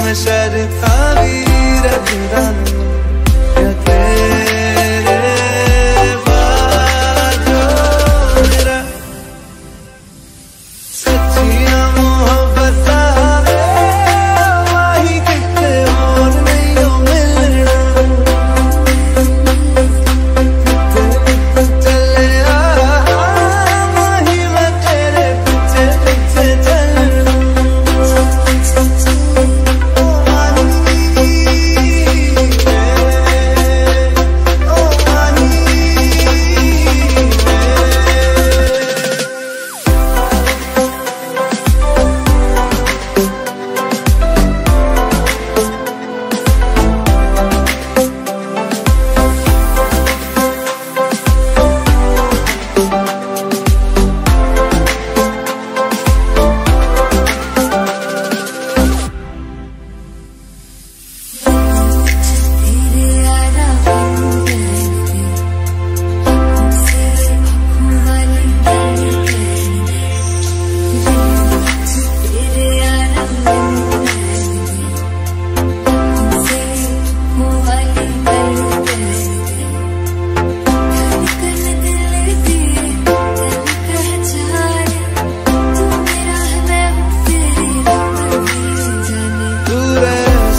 में शर तावीर रानी या तेरे बाजो मेरा सच्चियां मोहब्बत वही कितने और नहीं हो मिलना चले वही मैं तेरे पीछे पीछे चलना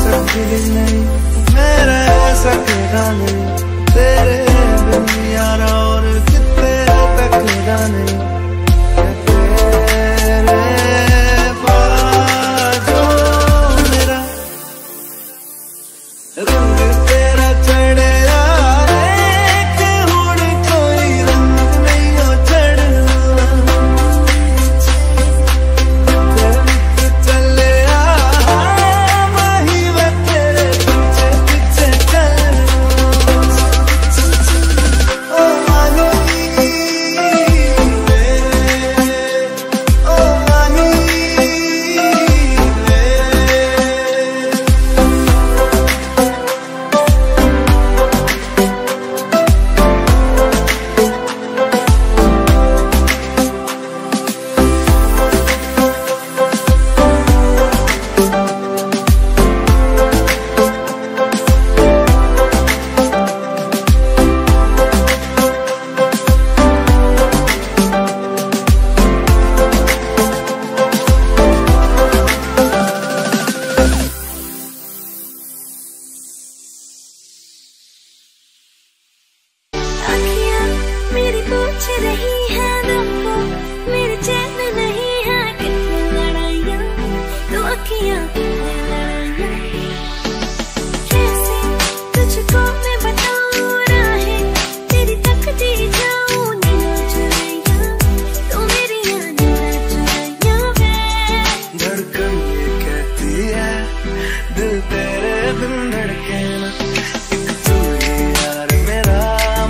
नहीं मेरे सकेगा नहीं तेरे बिन यार और कितने तक जाने तेरे बाजो मेरा रंग तेरा चढ़े हुण कोई रंग नहीं हो चढ़ना चले पूछ रही है तुमको मेरे चैन नहीं है कितनी लड़ाइयाँ तो अखियाँ लड़ाइयाँ कैसे तुझको मैं बताऊँ राहें तेरी तकती जाऊँ नीला चुराइयाँ तो मेरी नीला चुराइयाँ वे धड़कन ये कहती है दिल तेरे बिन धड़के ना एक तू ही यार मेरा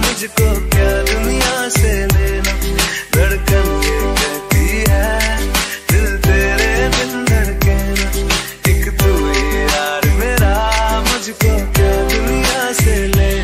मुझको क्या दुनिया से लेना धड़कन ये कहती है दिल तेरे बिन धड़के ना एक तू ही यार मेरा मुझको क्या दुनिया से लेना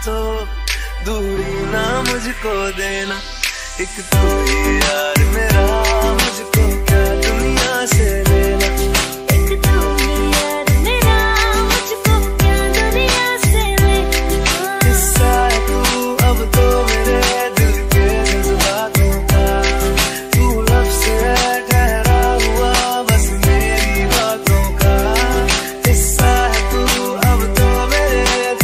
तो दूरी ना मुझको देना एक तू ही यार मेरा मुझको क्या दुनिया से लेना एक तू ही यार मेरा मुझको क्या दुनिया से लेना हिस्सा है तू अब तो मेरे दिल के जज्बातों का तू लफ्ज़ है ठहरा हुआ बस मेरी बातों का हिस्सा है तू अब तो मेरे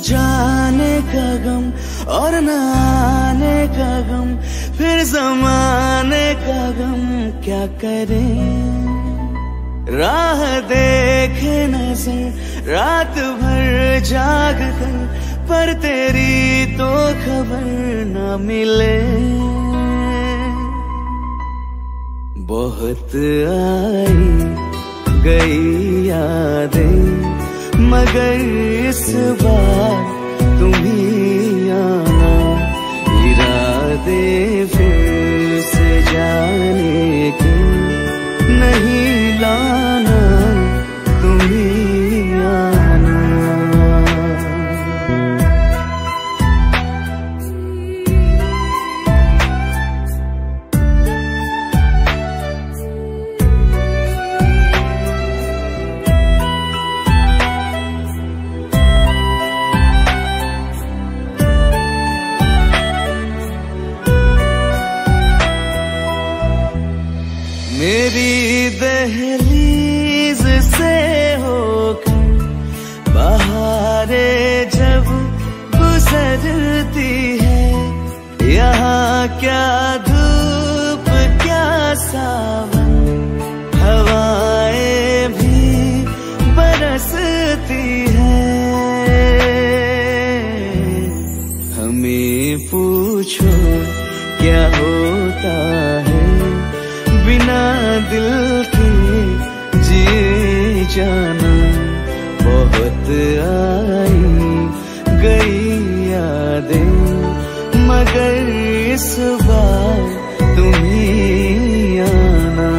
जाने का गम और न आने का गम, फिर जमाने का गम क्या करें। राह देखे नजर रात भर जाग कर, पर तेरी तो खबर न मिले। बहुत आई गई यादें, मगर इस बार तुम ही आना। इरादे फिर से जाने के नहीं लाना, तुम ही आना। मेरी दहलीज से होकर बहारें जब गुजरती है, यहाँ क्या धूप क्या सावन, हवाएं भी बरसती है। हमें पूछो क्या होता है बिना दिल के जिए जाना। बहुत आई गई यादें, मगर इस बार तुम ही आना।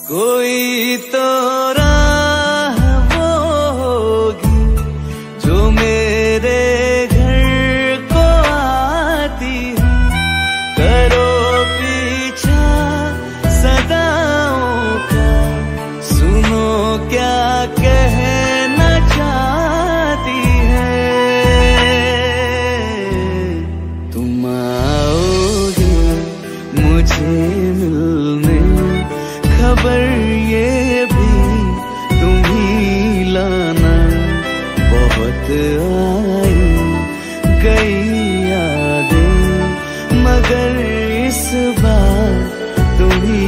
कोई तो राह वो होगी जो मेरे घर को आती है। करो पीछा सदाओं का, सुनो क्या कहना चाहती है। तुम आओगे मुझे मिलने, खबर ये भी तुम ही लाना। बहुत आई गई यादें, मगर इस बार तुम ही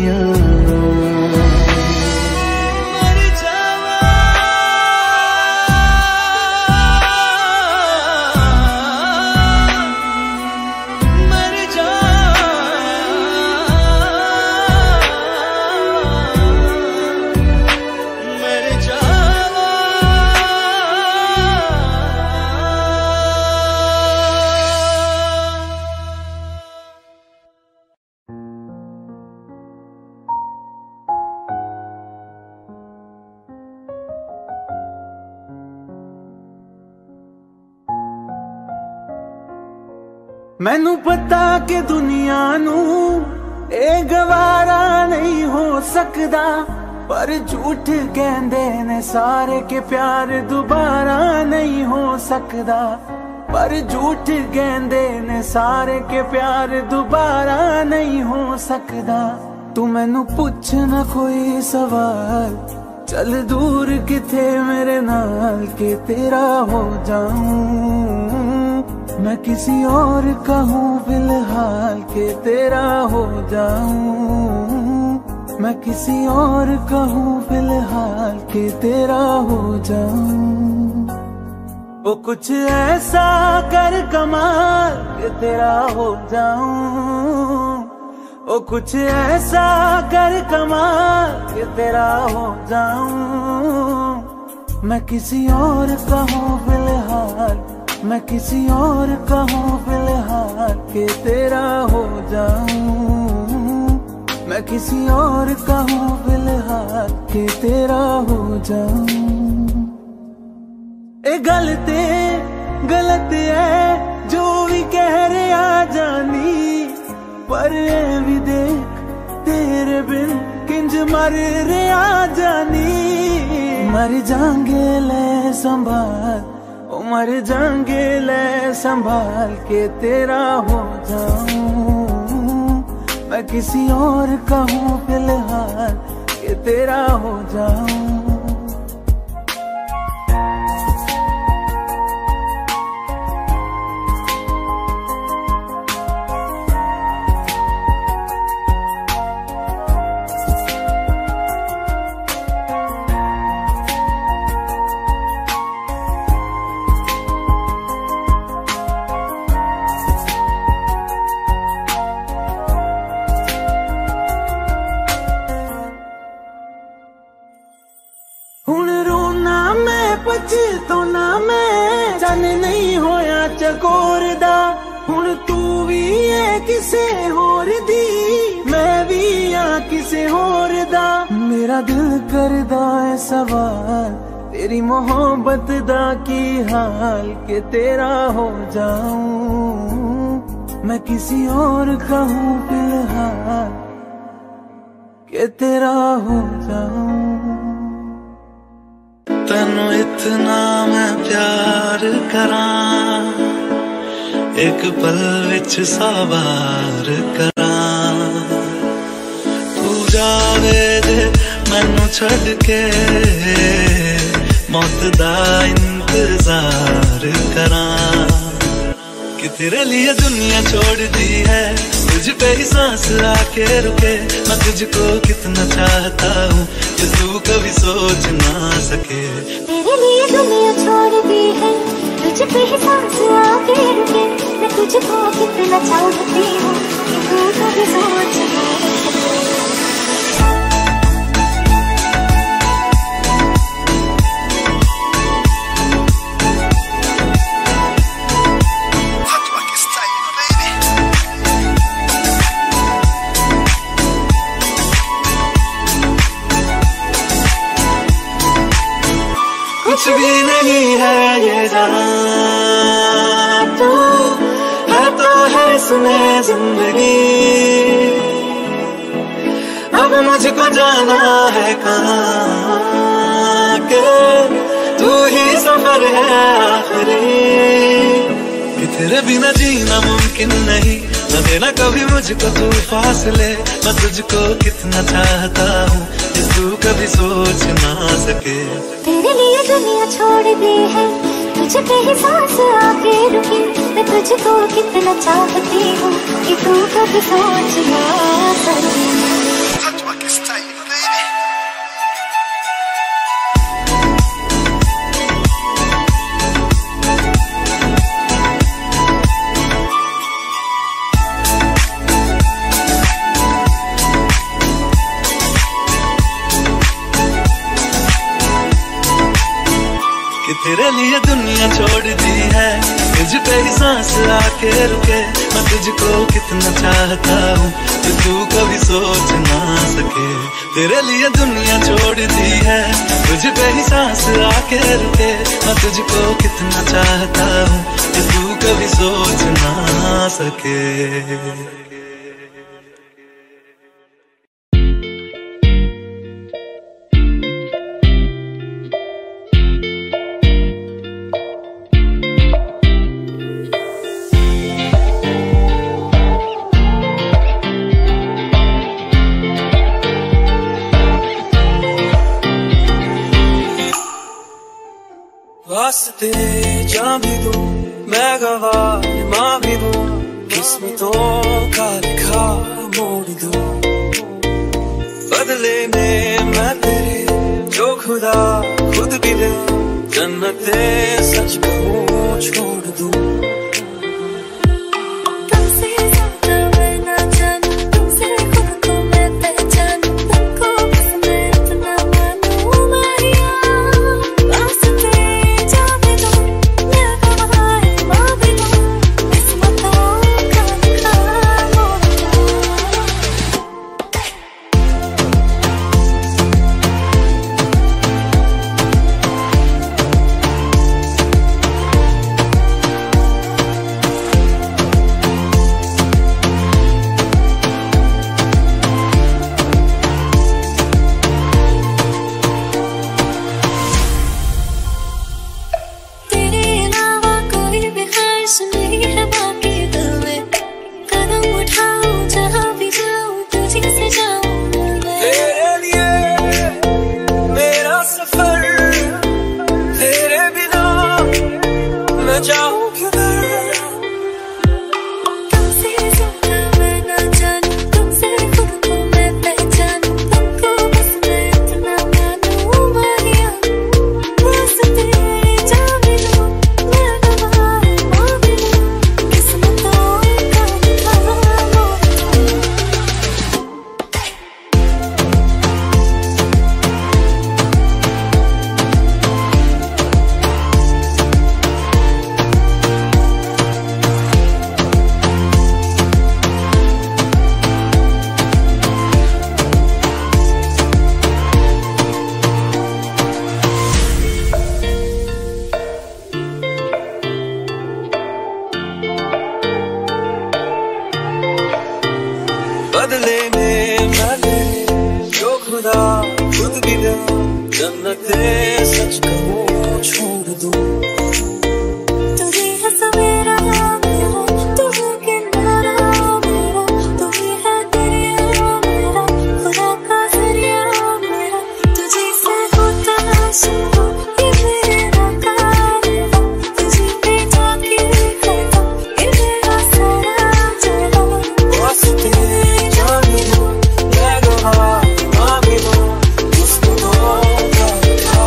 आना। मर जावा मर जा मैनू पता कि दुनिया नू ए गवारा नहीं हो सकदा, पर झूठ कहंदे ने सारे के प्यार दोबारा नहीं हो सकदा। पर झूठ कहंदे ने सारे के प्यार दोबारा नहीं हो सकदा। तू मैनू पुछ ना कोई सवाल, चल दूर किथे मेरे नाल के तेरा हो जाऊं। मैं किसी और का हूँ फिलहाल के तेरा हो जाऊं। मैं किसी और का हूँ फिलहाल के तेरा हो जाऊं। वो कुछ ऐसा कर कमाल के तेरा हो जाऊं। वो कुछ ऐसा कर कमाल के तेरा हो जाऊं। मैं किसी और का हूँ फिलहाल, मैं किसी और का हूँ फिलहाल के तेरा हो जाऊं। मैं किसी और का हूँ फिलहाल के तेरा हो जाऊं। ए गलत है जो भी कह रहे आ जानी, पर ए भी देख तेरे बिन किंज मर रे आ जानी। मर जाएंगे ले संभाल, ओ मर जाएंगे ले संभाल के तेरा हो जाऊं। मैं किसी और का हूँ फिलहाल के तेरा हो जाऊं। तो ना मैं जाने नहीं होया चकोर दा। हुण तू भी है किसे होर दी, मैं भी आ किसे होर दा। मेरा दिल करदा है सवाल तेरी मोहब्बत दा की हाल के तेरा हो जाऊं। मैं किसी और का हूँ फिलहाल के तेरा हो जाऊं। तनु इतना मैं प्यार करां, एक पल विच सवार करां। तू जावे दे मैनू छड़ के, मौत दा इंतजार करां। कि तेरे लिए दुनिया छोड़ दी है, तुझ पे ही सांस आके रुके। मैं तुझको कितना चाहता हूँ कि तू कभी सोच ना सके। तेरे लिए दुनिया छोड़ दी है, तुझ पे ही सांस आके रुके। मैं तुझको कितना चाहती हूँ कि तू कभी सोच ना सके। कुछ भी नहीं है ये जहां, तू है तो है इसमें जिंदगी। अब मुझको जाना है कहाँ के तू ही सफर है आखिरी। कि तेरे बिना जीना मुमकिन नहीं, न देना कभी मुझको तू फासले। मैं तुझको कितना चाहता हूँ कि तू कभी सोच ना सके। तेरे लिए दुनिया छोड़ दी है, तुझ पे ही सांस आके रुकी। मैं तुझको कितना चाहती हूँ कि तू कभी सोच ना सके। तेरे लिए दुनिया छोड़ दी है, तुझ पे ही सांस आके रुके। मैं तुझको कितना चाहता हूँ कि तू कभी सोच ना सके। तेरे लिए दुनिया छोड़ दी है, तुझ पे ही सांस आके रुके। मैं तुझको कितना चाहता हूँ कि तू कभी सोच ना सके। वास्ते जा भी दूं मैं गवाह माँ भी दूं, किस्मतों का लिखा मोड़ दूं। बदले में मैं तेरे जो खुदा खुद भी दे, जन्नते सच कहूँ छोड़ दूं। मैं जाऊं किधर। तुमसे ज्यादा मैं ना जानूं, तुमसे खुद को मैं पहचानूं, तुमको बस मैं इतना मानूं माहिया। बस तेरे जा मिलूं, मैं गवाह माँ मिलूं, किस्मतों का लिखा बदले में मैंने जो खुदा खुद भी दे, जन्नते सच कहूँ छोड़ दूँ। तू ही है सवेरा मेरा, तू है किनारा मेरा, तू ही है दरिया मेरा, खुदा का जरिया मेरा। तुझे से होता शुरू ये मेरा कारवां, तुझे पे जाके खता ये मेरा सारा जहां। बस तेरे जा मिलूं, मैं गवाह माँ मिलूं, किस्मतों का लिखा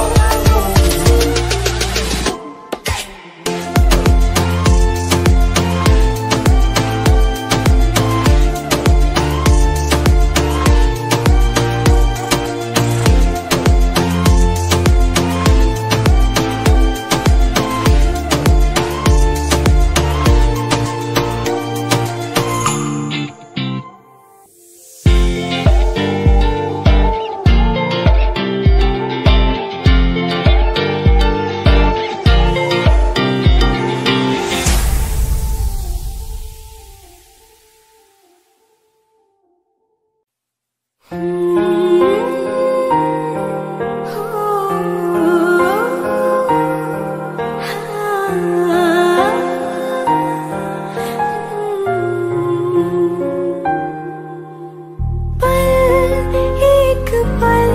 एक पल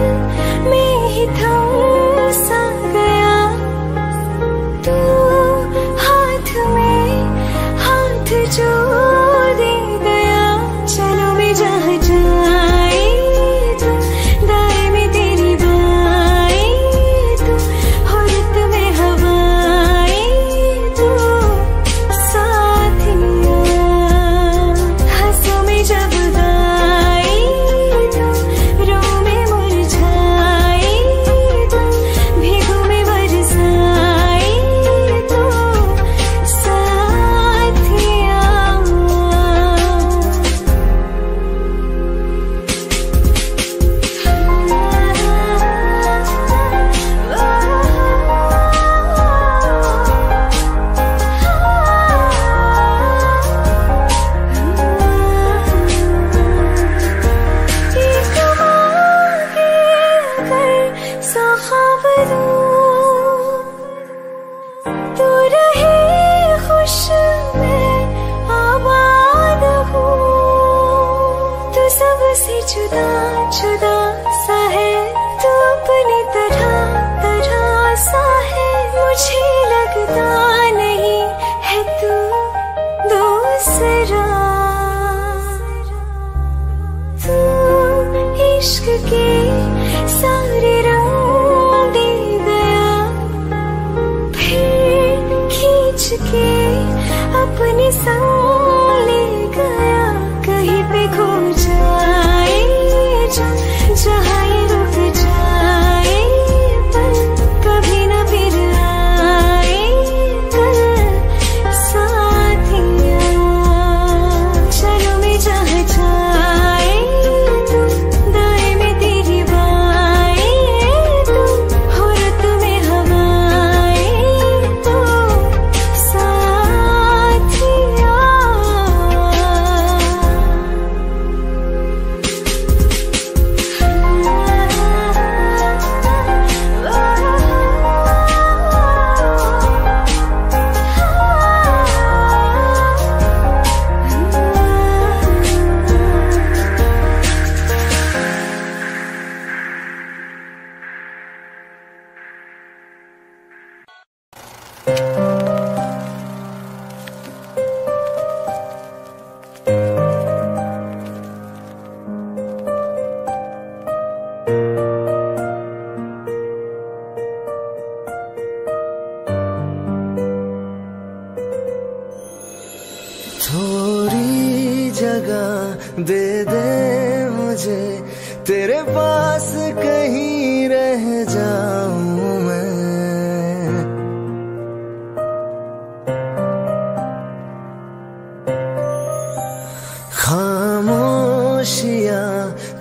में ही थम सा गया, तू हाथ में हाथ जो दे गया। चलो मैं जहाँ जाए तू, दाएं में तेरी बाएं तू, औरत में हवाएं तू, साथिया हंसों में जब गाए तू, रो में मुरझाए तू, भीगों में बरसाए तू, साथिया। तू रहे खुश मैं आबाद हूँ, तू सबसे जुदा जुदा सा है, तू अपनी तरह तरह सा है। मुझे लगता नहीं है तू दूसरा, तू इश्क के सारे रंग दे गया, फिर खींच के अपने संग ले गया। कहीं पे खो जाए जहाँ ये रुक जाए, पर कभी न फिर आए कल साथिया। चलो मैं जहाँ जाए तू, दाएं में तेरी बाएं तू, औरत में हवाएं तू, साथिया। जगह दे दे मुझे, तेरे पास कहीं रह जाऊं मैं। खामोशियां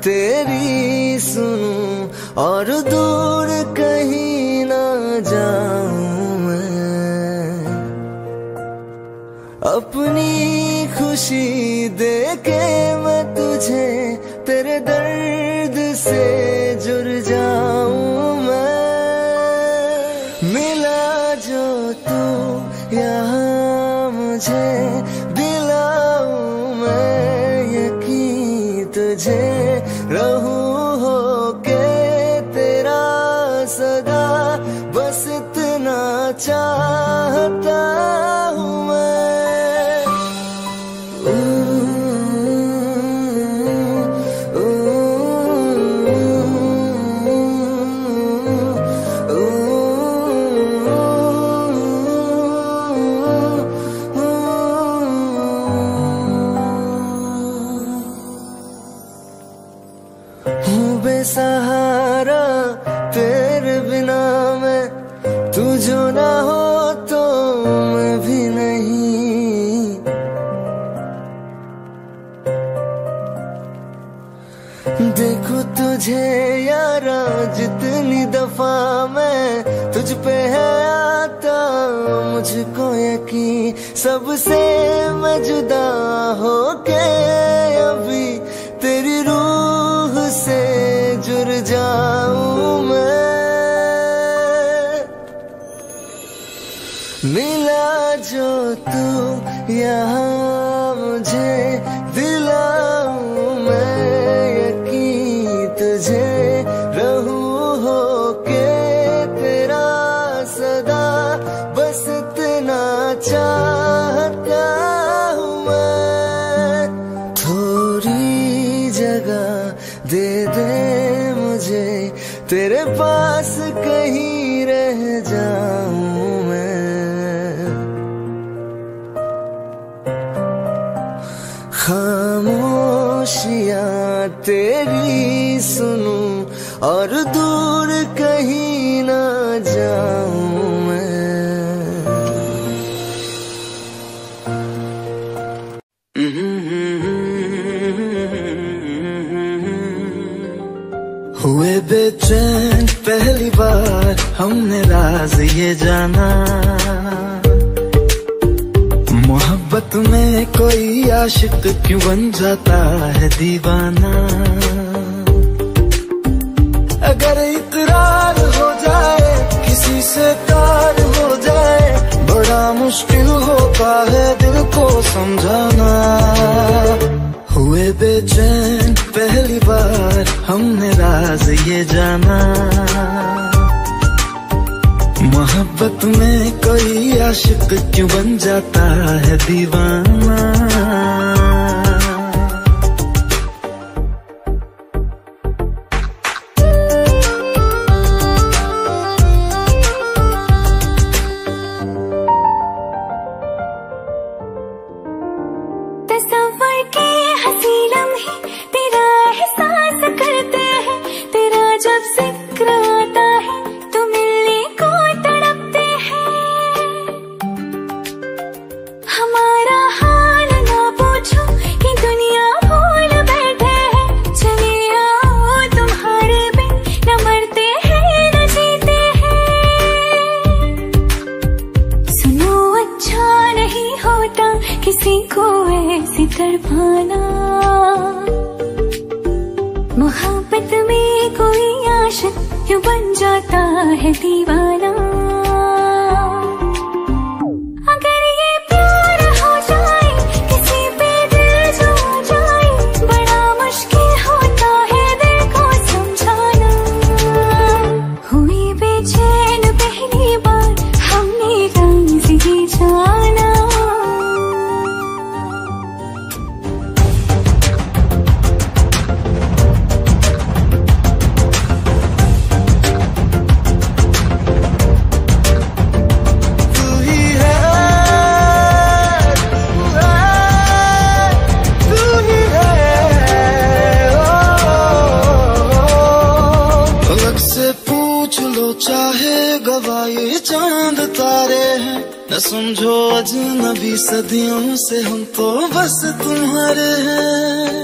तेरी सुनूं और दूर कहीं ना जाऊं मैं। अपनी खुशी देके मैं तुझे तेरे दर्द से जुड़ जाऊं मैं। मिला जो तू यहाँ मुझे, दिलाऊं मैं यकीन तुझे, रहूं होके तेरा सदा, बस इतना चाहता हूँ मैं। बेसहारा तेरे बिना मैं, तू जो ना हो तो मैं भी नहीं। देखो तुझे यारा जितनी दफा मैं तुझ पे है आता, मुझको यकीन सबसे मैं जुदा होके अभी तेरी रूह से जुड़ जाऊं मैं। मिला जो तू यहाँ मुझे, दिलाऊं मैं यकीन तुझे, रहूं होके तेरा सदा, बस इतना चाहता हूँ मैं। थोड़ी जगह दे दे मुझे, तेरे पास कहीं रह जाऊं मैं। खामोशियां तेरी सुनूं और दूर कहीं ना जाऊं मैं। हुए बेचैन पहली बार हमने राज ये जाना, मोहब्बत में कोई आशिक क्यों बन जाता है दीवाना। अगर इकरार हो जाए किसी से तार हो जाए, बड़ा मुश्किल होता है दिल को समझाना। हुए बेचैन पहली बार हमने राज ये जाना, मोहब्बत में कोई आशिक क्यों बन जाता है दीवाना। तस्वर के हंसी लम्हे तेरा एहसास करते हैं, तेरा जब जिक्र आता है तो मिलने को तड़पते हैं। हमारा हाल ना पूछो कि दुनिया भूल बैठे हैं, चले आओ तुम्हारे बिन न मरते हैं न जीते हैं। सुनो अच्छा नहीं होता किसी को ऐसी तड़पाना, मोहब्बत में कोई आशिक क्यों बन जाता है दीवाना। अगर ये प्यार हो जाए किसी पे दिल जो आ जाए, बड़ा मुश्किल होता है दिल को समझाना। हुई बेचैन पहली बार हमने राज ये जाना। चांद तारे हैं, न समझो अजनबी सदियों से हम तो बस तुम्हारे हैं।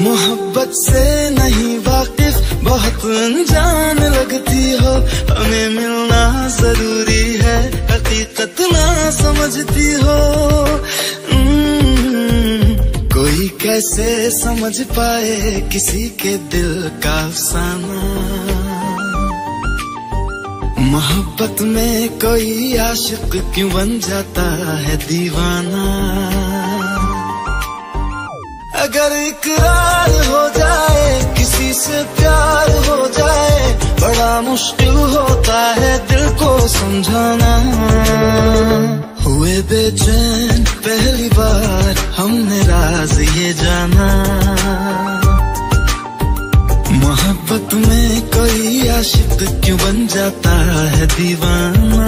मोहब्बत से नहीं वाकिफ, बहुत अनजान लगती हो, हमें मिलना जरूरी है, हकीकत ना समझती हो। कोई कैसे समझ पाए किसी के दिल का अफसाना, मोहब्बत में कोई आशिक क्यों बन जाता है दीवाना। अगर इकरार हो जाए किसी से प्यार हो जाए, बड़ा मुश्किल होता है दिल को समझाना। हुए बेचैन पहली बार हमने राज ये जाना, मोहब्बत में कोई आशिक क्यों बन जाता है दीवाना।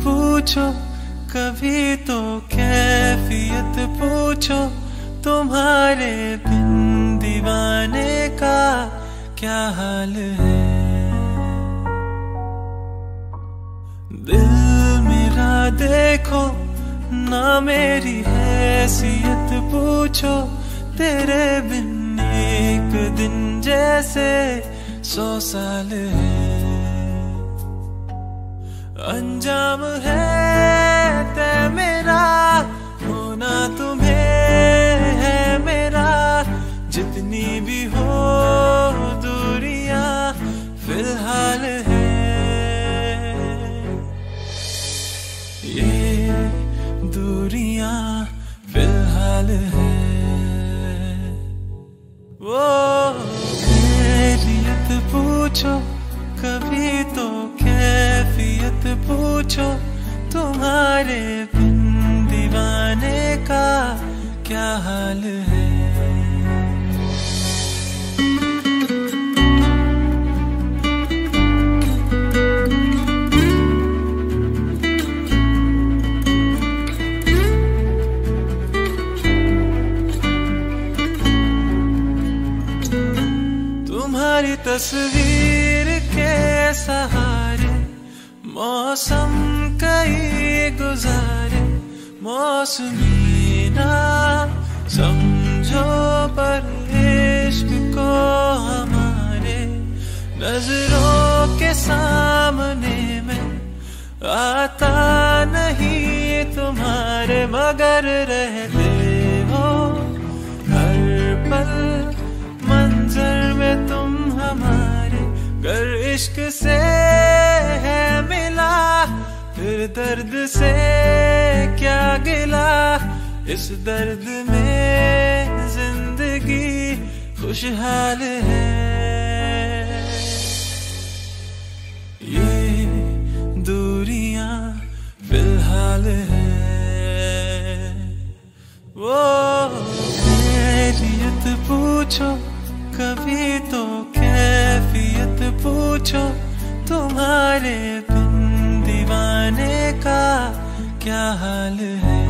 पूछो कभी तो कैफियत पूछो, तुम्हारे बिन दीवाने का क्या हाल है। दिल मेरा देखो ना मेरी है हैसियत पूछो, तेरे बिन एक दिन जैसे 100 साल है। अंजाम है तय मेरा, होना तुम्हें है मेरा, जितनी भी हो दूरियां फिलहाल है। ये दूरियां फिलहाल है। वो खैरियत पूछो, कभी तो कैफियत पूछो, तुम्हारे बिन दीवाने का क्या हाल है। तुम्हारी तस्वीर के सहारे मौसम कई गुजारे, मौसमी ना समझो पर इश्क को हमारे, नजरों के सामने में आता नहीं तुम्हारे, मगर रहते हो हर पल मंजर में तुम हमारे। गर इश्क से है मिला फिर दर्द से क्या गिला, इस दर्द में जिंदगी खुशहाल है। ये दूरियां फिलहाल है। वो खैरियत पूछो, कभी तो कैफियत पूछो, तुम्हारे बिन दीवाने का क्या हाल है।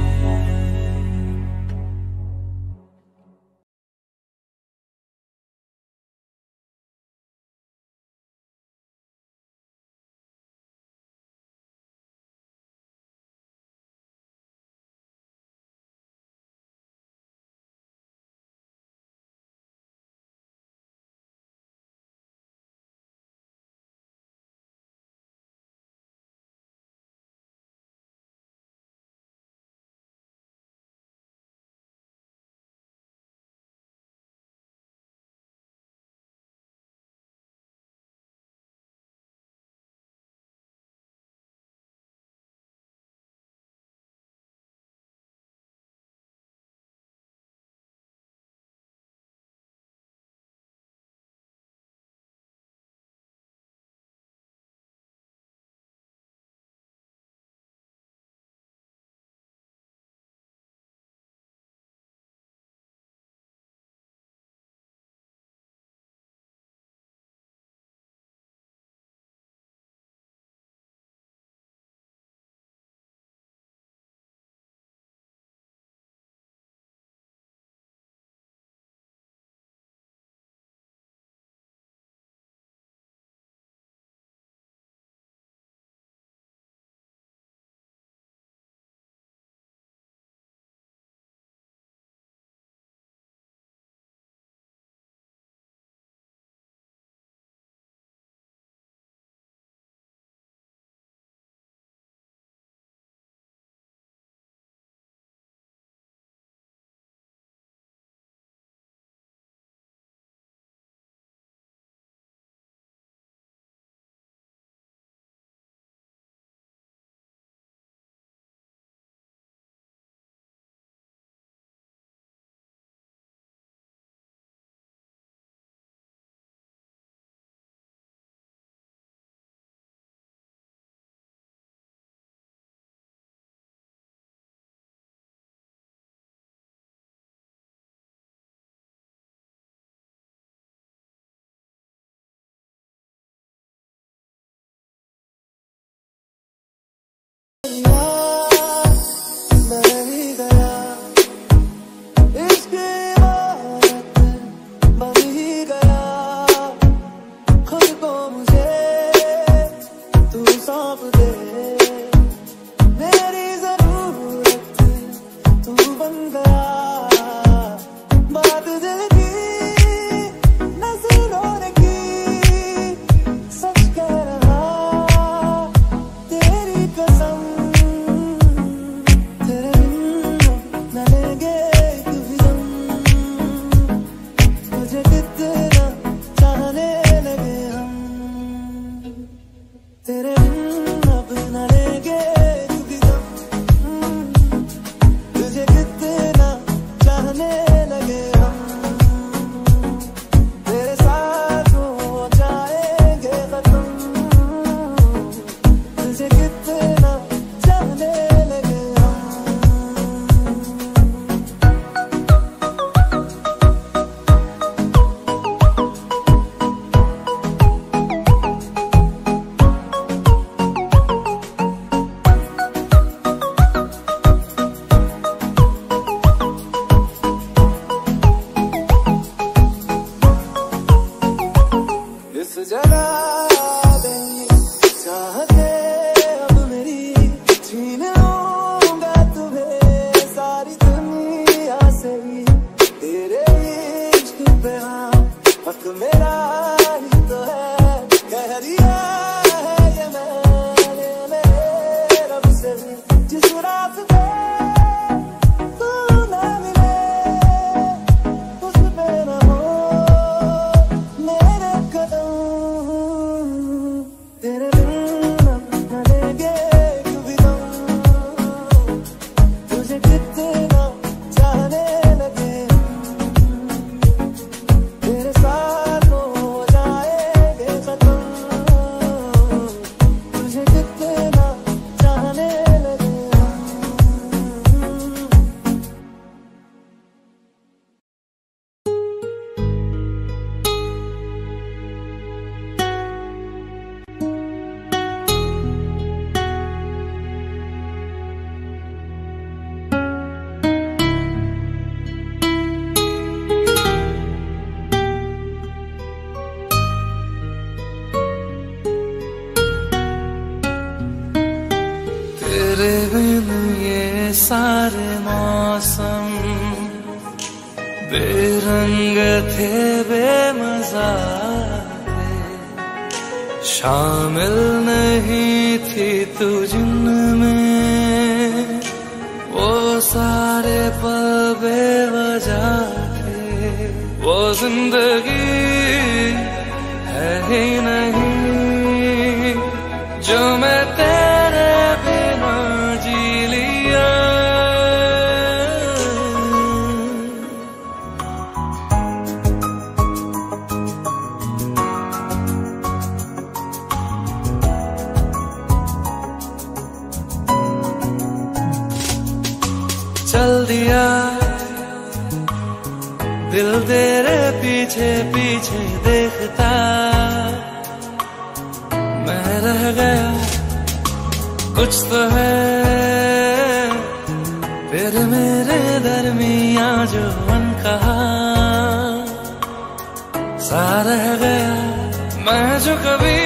मौसम बेरंग थे बेमजा थे, शामिल नहीं थी तू जिनमें, वो सारे पल बेवजह थे। वो जिंदगी है ही नहीं जो मैं तेरे बिना जी लिया। चल दिया दिल तेरे पीछे पीछे देखता, मैं रह गया कुछ तो है फिर मेरे दरमिया जो अनकहा सा रह गया। मैं जो कभी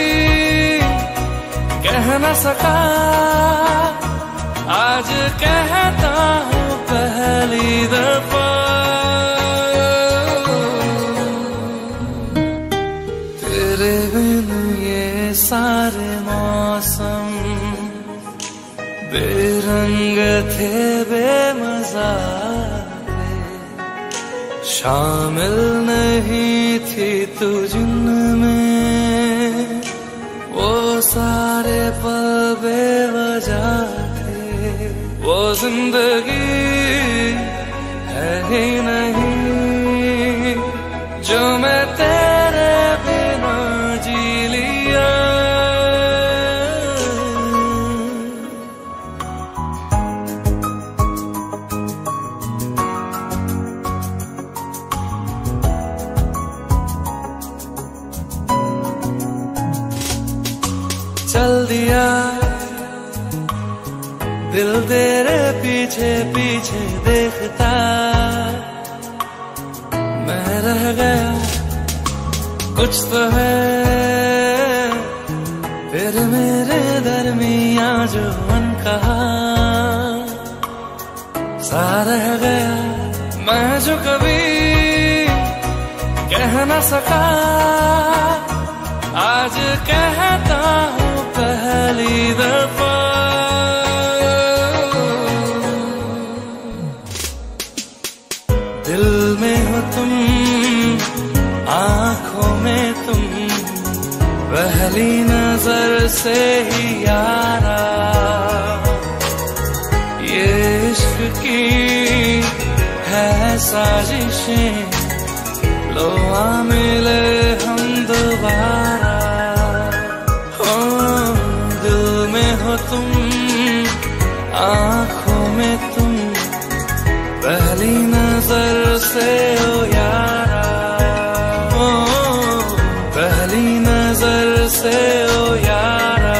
कह न सका आज कहता हूँ पहली दफा। तेरे बिन ये सारे मौसम बेरंग थे बेमजा थे, शामिल नहीं थी तू जिनमें, वो सारे पल बेवजह थे। वो जिंदगी है ही नहीं जो मैं तेरे बिना जी लिया। चल दिया दिल तेरे पीछे पीछे देखता, मैं रह गया कुछ तो है फिर मेरे दरमिया जो अनकहा सा रह गया। मैं जो कभी कह न सका आज कहता हूँ पहली दफा। दिल में हो तुम आँखों में तुम, पहली नजर से ही यारा ये इश्क की है साजिशें, लो आ मिले हम दोबारा। दिल में हो तुम आँखों में तुम, पहली नजर से ओ यारा, ओ पहली नजर से ओ यारा।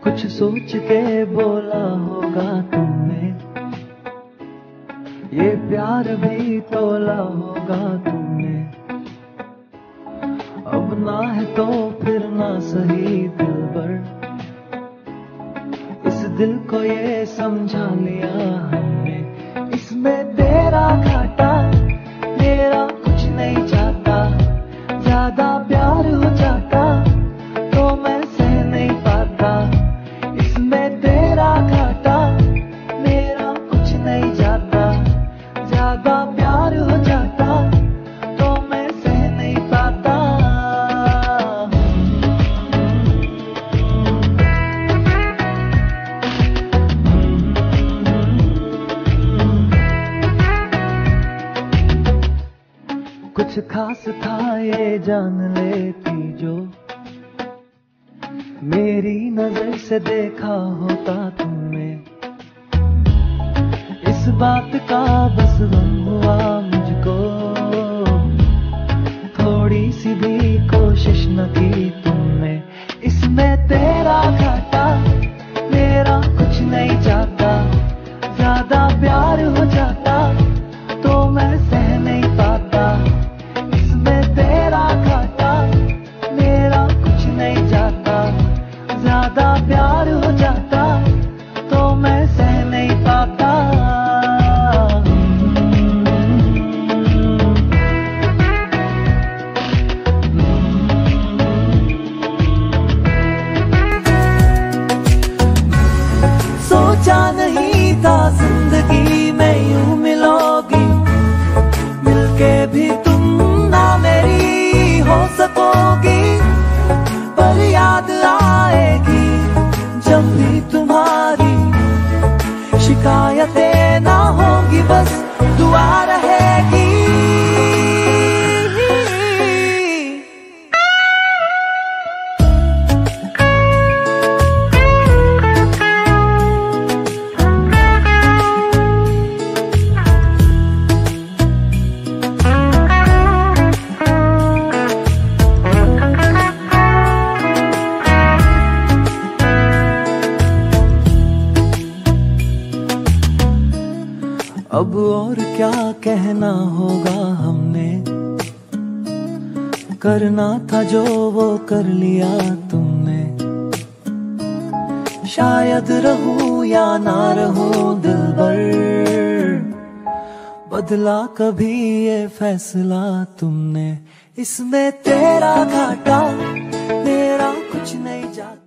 कुछ सोच के बोला होगा तुमने, ये प्यार भी तोला होगा तुमने। अब ना है तो फिर ना सही दिलबर, इस दिल को ये समझा लिया हमने। इसमें तेरा घाटा मेरा कुछ नहीं जाता, ज्यादा प्यार हो जाता तो मैं सह नहीं पाता। इसमें तेरा घाटा मेरा कुछ नहीं जाता, ज्यादा प्यार हो जाता तो मैं सह नहीं पाता। कुछ खास था ये जान लेती जो, मेरी नजर से देखा होता तुमने। इस बात का बस गम हुआ मुझको, थोड़ी सी भी कोशिश न की तुमने। इसमें तेरा घाटा प्यार हो जाता तो मैं सह नहीं पाता, इसमें तेरा घाटा मेरा कुछ नहीं जाता। ज्यादा प्यार हो जाता तो मैं सह नहीं पाता। सोचा नहीं था जिंदगी में यूं मिलोगी, मिलके भी तुम ना मेरी हो सकोगी। पर याद आएगी जब भी तुम्हारी, शिकायतें ना होगी बस दुआ रहेगी। अब और क्या कहना होगा हमने, करना था जो वो कर लिया तुमने। शायद रहूं या ना रहूं दिलबर, बदला कभी ये फैसला तुमने। इसमें तेरा घाटा मेरा कुछ नहीं जाता।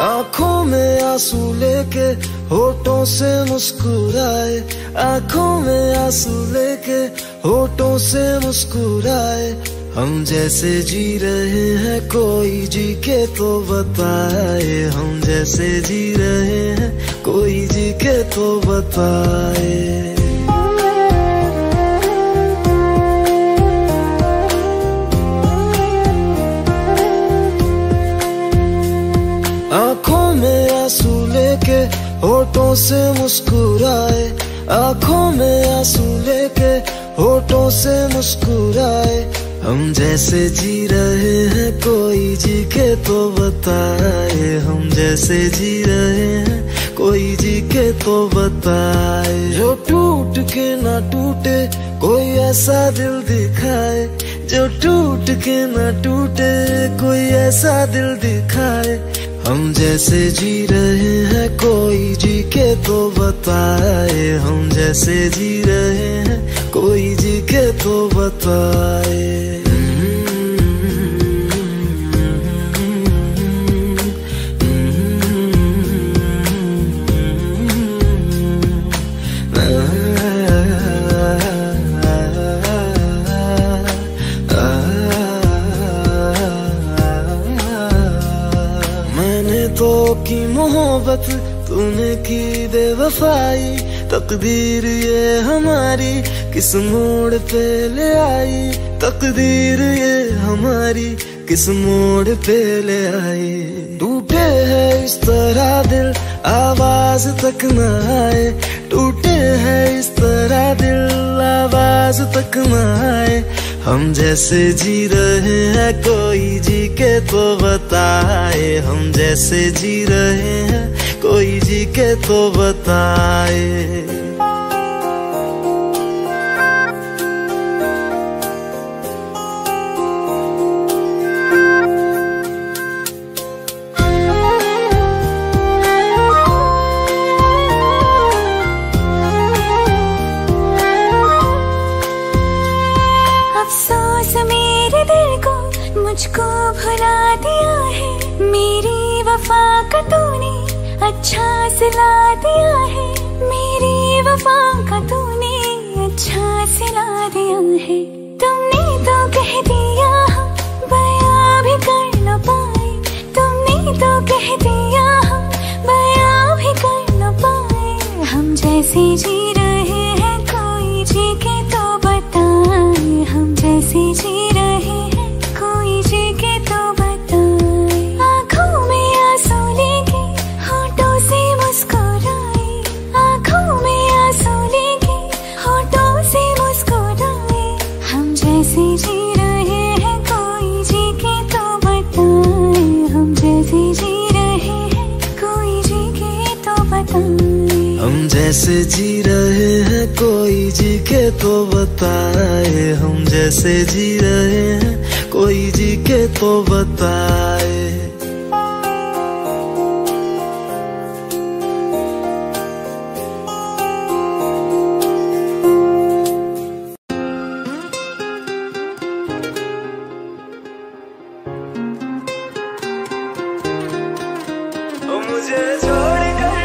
आँखों में आंसू लेके होठों से मुस्कुराए, आँखों में आंसू लेके होठों से मुस्कुराए। हम जैसे जी रहे हैं कोई जी के तो बताए, हम जैसे जी रहे हैं कोई जी के तो बताए। आँखों में आंसू लेके होठों से मुस्कुराए, आँखों में आंसू लेके होठों से मुस्कुराए। हम जैसे जी रहे हैं कोई जी के तो बताए, हम जैसे जी रहे हैं कोई जी के तो बताए। जो टूट के ना टूटे कोई ऐसा दिल दिखाए, जो टूट के ना टूटे कोई ऐसा दिल दिखाए। हम जैसे जी रहे हैं कोई जी के तो बताए, हम जैसे जी रहे हैं कोई जी के तो बताए। की मोहब्बत तूने की बेवफाई, तकदीर ये हमारी किस मोड़ पे ले आई, तकदीर ये हमारी किस मोड़ पे ले आई। टूटे है इस तरह दिल आवाज तक न आए, टूटे है इस तरह दिल आवाज तक न आए। हम जैसे जी रहे हैं कोई जी के तो बताए, हम जैसे जी रहे हैं कोई जी के तो बताए। मुझको भुला दिया है, मेरी वफा का तूने अच्छा सिला दिया है, मेरी वफा का तूने अच्छा सिला दिया है। तुमने तो कह दिया बयां भी कर न पाए, तुमने तो कह दिया बयां भी कर न पाए। हम जैसे जी रहे हैं कोई जी के तो बताए, हम जैसे जी रहे हैं कोई जी के तो बताए। आँखों में आंसू लेके होठों से मुस्कुराए, आँखों में आंसू लेके होठों से मुस्कुराए। हम जैसे जी रहे हैं कोई जी के तो बताए, हम जैसे जी रहे हैं कोई जैसे जी रहे हैं कोई जी के तो बताए, हम जैसे जी रहे हैं कोई जी के तो बताए। मुझे छोड़ कर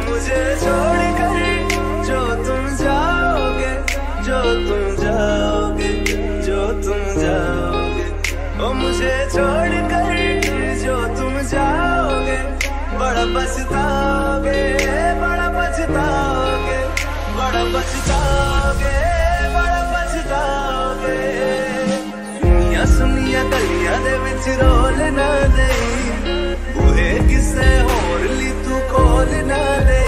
मुझे छोड़ कर जो तुम जाओगे, जो तुम जाओगे, जो तुम जाओगे, ओ मुझे छोड़ कर जो तुम जाओगे, बड़ा पछताओगे, बड़ा पछताओगे, बड़ा पछताओगे, बड़ा पछताओगे। सुनिया सुनिया गलियां दे विच रोल ना दे, बूहे किसे होर ली तू खोल ना दे।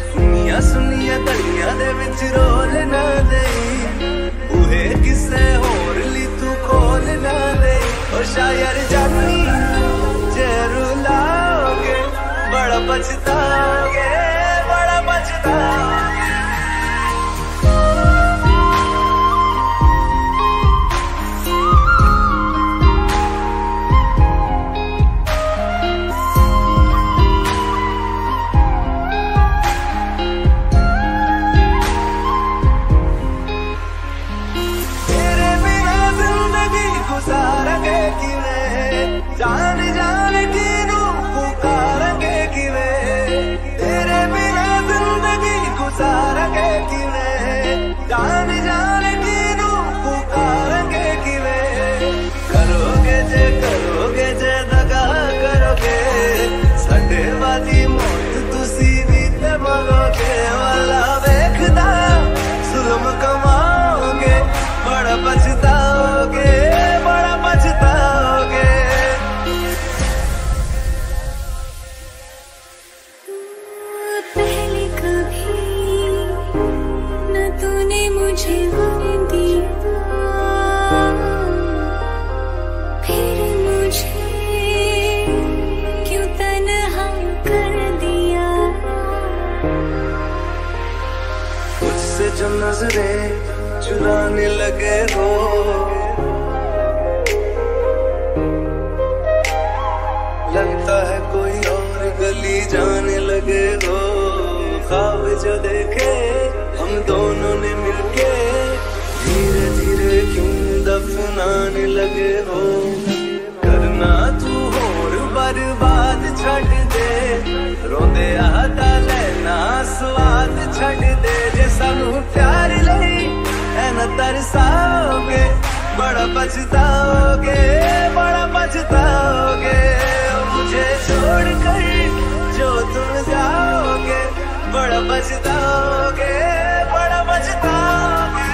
सुनिया सुनिया गलियां दे विच रोल ना दे, बूहे किसे होर ली तू खोल ना दे। ओ शायर जानी जे रुलाओगे, बड़ा पछताओगे, बड़ा पछताओगे। जान जान किनू पुकारेंगे किवे, तेरे बिना जिंदगी गुजारेंगे किवे। जान जान किनू पुकारेंगे किवे, करोगे जे दगा करोगे, साडे वाली मौत तुसी भी ते मरोगे। वाला वेखदा जुल्म कमाओगे, बड़ा पछताओगे, बड़ा पछताओगे। पहले कभी न तूने मुझे गम दिया, फिर मुझे क्यों तन्हा कर दिया। मुझसे जो नजरें चुराने लगे हो, लगता है कोई और गली जाने लगे हो। ख्वाब जो देखे हम दोनों ने मिलके, धीरे धीरे क्यों दफनाने लगे हो। करना तू होर बर्बाद छड़ दे, रोंदे आदा लेना स्वाद छड़ दे। जे सानू प्यार लई ऐना तरसाओगे, बड़ा पछताओगे, बड़ा पछताओगे। मुझे छोड़ कर जो तुम जाओगे, बड़ा पछताओगे, बड़ा पछताओगे।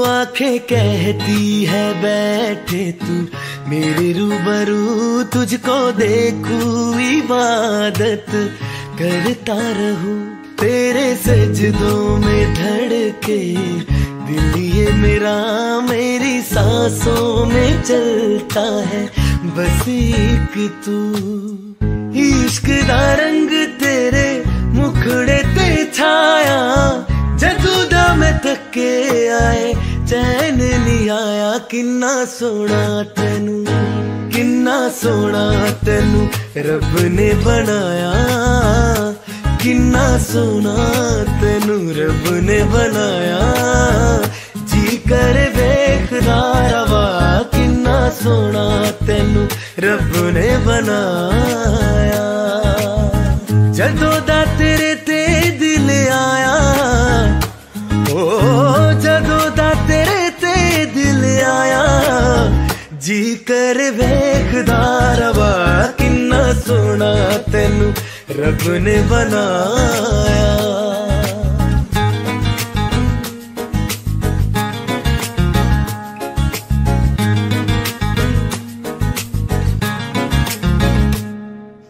आंखें कहती है बैठे तू मेरे रूबरू, तुझको देखूं इबादत करता रहूं। तेरे सजदों में धड़के दिल ये मेरा, मेरी सांसों में चलता है बस एक तू। इश्क दा रंग तेरे मुखड़े ते छाया, जदू दा मैं थके आए चैन नहीं आया। किन्ना सोना तेनू, किन्ना सोना तेनू रब ने बनाया, किन्ना सोना तेनू रब ने बनाया, जी कर वेखदा रवा किन्ना सोना तेनू रब ने बनाया। जदों दा तेरे ते दिल आया, ओ जदों दा तेरे ते दिल आया, जी कर वेखदा रवा किन्ना सोना तेनू रब ने बनाया।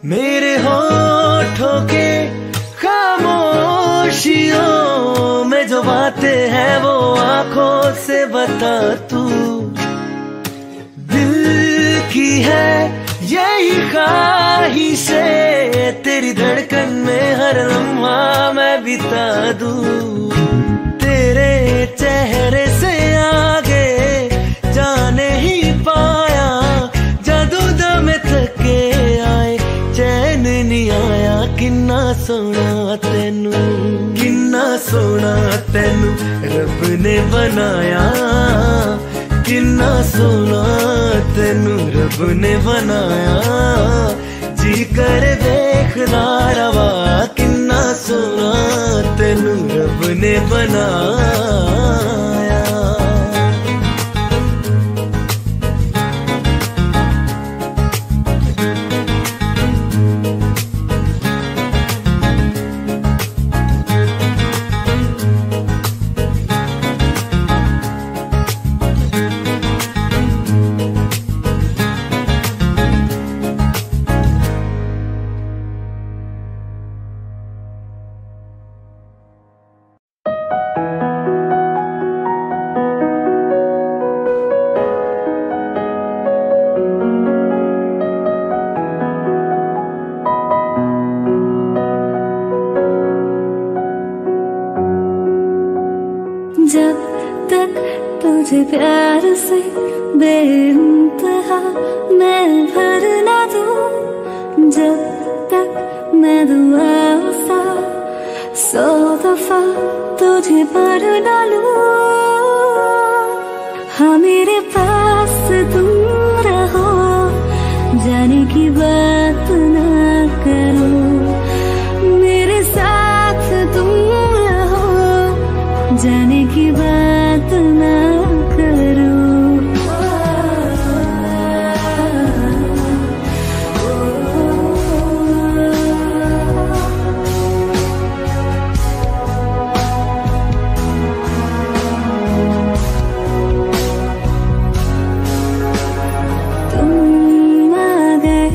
मेरे होठों के खामोशियों में जो बातें हैं वो आंखों से बता तू, दिल की है यही ख्वाहिशें तेरी धड़कन में हर लम्हा मैं बिता दूं। तेरे चेहरे से आगे जाने ही पाया, जादू दम थके आए चैन नहीं आया। किन्ना सोना तेनू, किन्ना सोना तेनू रब ने बनाया, किन्ना सोना तेनू रब ने बनाया, जी कर वेखदा रवा किन्ना सोना तेनू रब ने बनाया। जब तक तुझे प्यार से बेइंतहा मैं भर ना दूं, जब तक मैं दुआ सा 100 दफा तुझे पर ना लूं। हाँ मेरे पास तुम रहो, जाने की बात ना करो, मेरे साथ तुम रहो, जाने की बात ना करो। तुम आ गए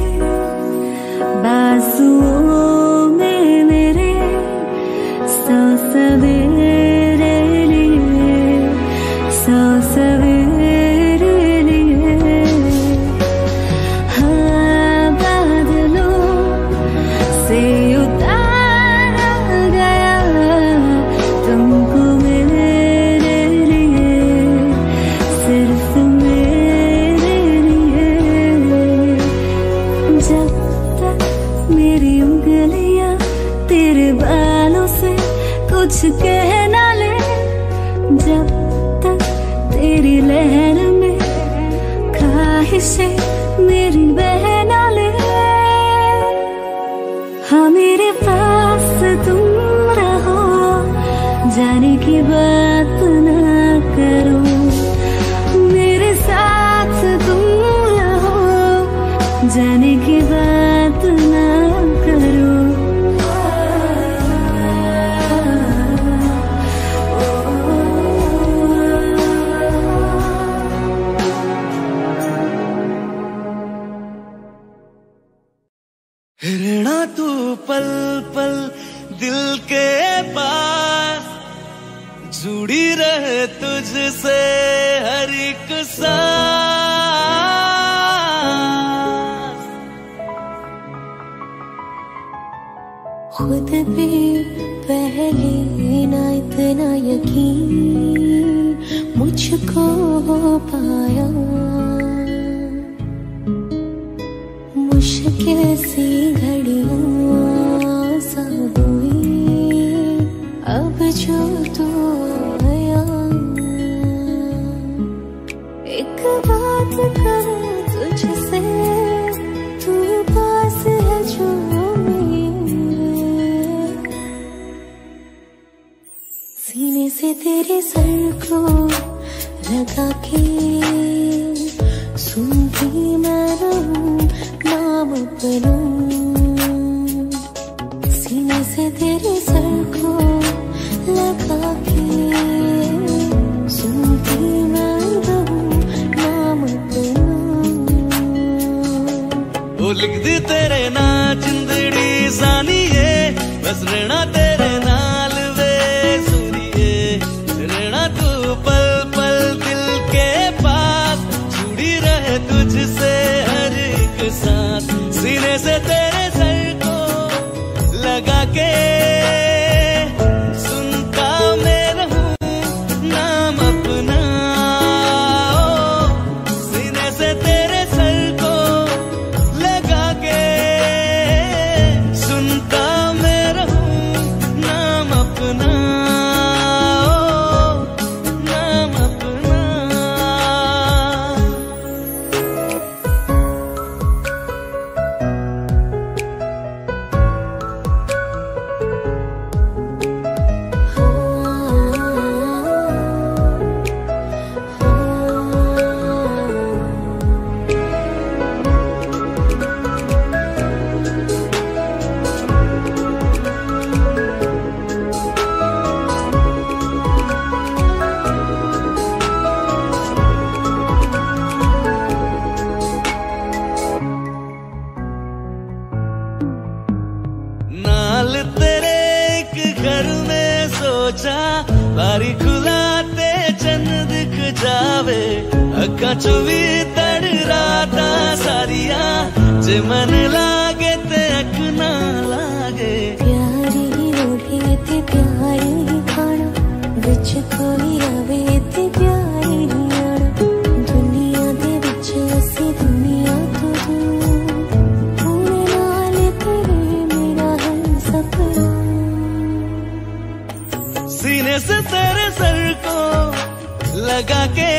बाजुओं में मेरे, 100 सवेरे लिए, 100 सवेरे लिए। हाँ बादलों से उतारा गया तुमको मेरे लिए, सिर्फ मेरे लिए। जब तक मेरी उंगलियां तेरे बालों से कुछ कह ना ले, जब तक तेरी लहर में ख्वाहिशें मेरी बह ना ले। हाँ मेरे पास तुम रहो, जाने की बात ना करो, मेरे साथ तुम रहो, जाने की बात ना करो। रहना तू पल पल दिल के पास, जुड़ी रहे तुझसे हर एक सांस। खुद भी पहले ना इतना यकीन मुझको हो पाया, मुश्किल सी घड़ियां सा हुई जो तू आया, एक बात करूं तुझसे, तू पास है जो मेरे, सीने से तेरे सर को लगा के सुनती मैं रहूं नाम अपना, सीने से तेरे सर को लगा के सुनती मैं रहूं नाम अपना। वो लिख दी तेरे ना जिंदड़ी सानिए, बस रहना तेरे नाल वे सुनिए, रहना तू पल पल दिल के पास, जुड़ी रहे तुझसे हर एक सांस, सीने से तेरे सर को लगा के सुनता मैं रहूं नाम अपना, सीने से तेरे सर को लगा के सुनता मैं रहूं नाम अपना, नाम अपना। नाल तेरे एक घर में सोचा, बारी खुलाते चंद दिख जावे, अक्का चुवी तड़ राता सारिया, जे मन लागे ते अक ना लागे, प्यारी ओढ़े ते प्यारी खाना, विच कोई आवे ते प्यारी आना, दुनिया दे विच असी दुनिया तो दूर, पूरे नाल तेरे मेरा है सपना, सीने से तेरे सर को लगा के